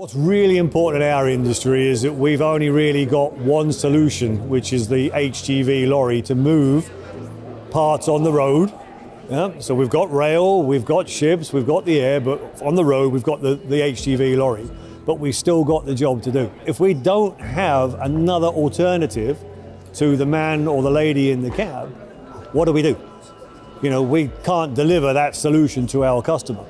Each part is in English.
What's really important in our industry is that we've only really got one solution, which is the HGV lorry to move parts on the road. Yeah? So we've got rail, we've got ships, we've got the air, but on the road we've got the HGV lorry. But we've still got the job to do. If we don't have another alternative to the man or the lady in the cab, what do we do? You know, we can't deliver that solution to our customer.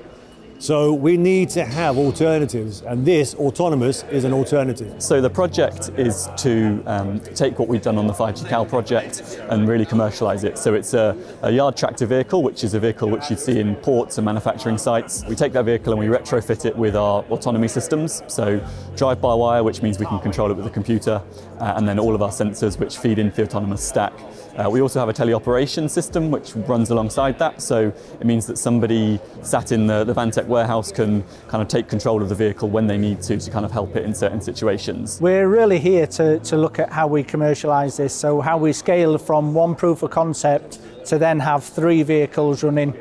So we need to have alternatives, and this autonomous is an alternative. So the project is to take what we've done on the 5G Cal project and really commercialise it. So it's a yard tractor vehicle, which is a vehicle which you see in ports and manufacturing sites. We take that vehicle and we retrofit it with our autonomy systems. So drive-by-wire, which means we can control it with a computer, and then all of our sensors which feed into the autonomous stack. We also have a teleoperation system which runs alongside that, so it means that somebody sat in the Vantec warehouse can kind of take control of the vehicle when they need to kind of help it in certain situations. We're really here to look at how we commercialise this, so how we scale from one proof of concept to then have 3 vehicles running,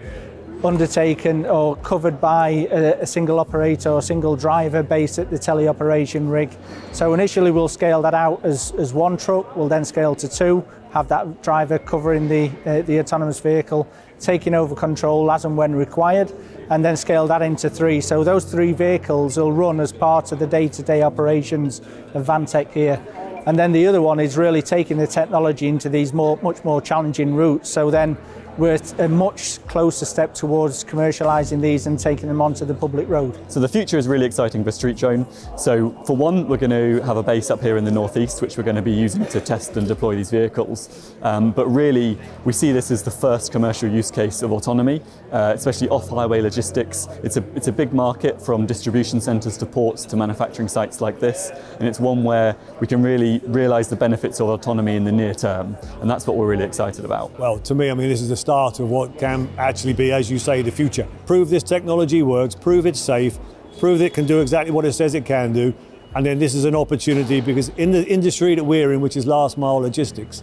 undertaken or covered by a single operator or single driver based at the teleoperation rig. So initially we'll scale that out as 1 truck, we'll then scale to 2, have that driver covering the autonomous vehicle, taking over control as and when required, and then scale that into 3. So those 3 vehicles will run as part of the day-to-day operations of Vantec here. And then the other one is really taking the technology into these much more challenging routes. So then we're a much closer step towards commercialising these and taking them onto the public road. So the future is really exciting for Street Drone. So for one, we're going to have a base up here in the northeast, which we're going to be using to test and deploy these vehicles. But really, we see this as the first commercial use case of autonomy, especially off-highway logistics. It's a big market, from distribution centres to ports to manufacturing sites like this, and it's one where we can really realise the benefits of autonomy in the near term, and that's what we're really excited about. Well, to me, I mean, this is the start of what can actually be, as you say, the future. Prove this technology works, prove it's safe, prove that it can do exactly what it says it can do, and then this is an opportunity, because in the industry that we're in, which is last mile logistics,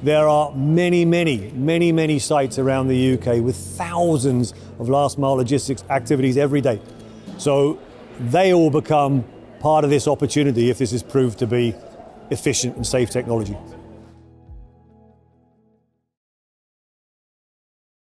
there are many sites around the UK with thousands of last mile logistics activities every day. So they all become part of this opportunity if this is proved to be efficient and safe technology.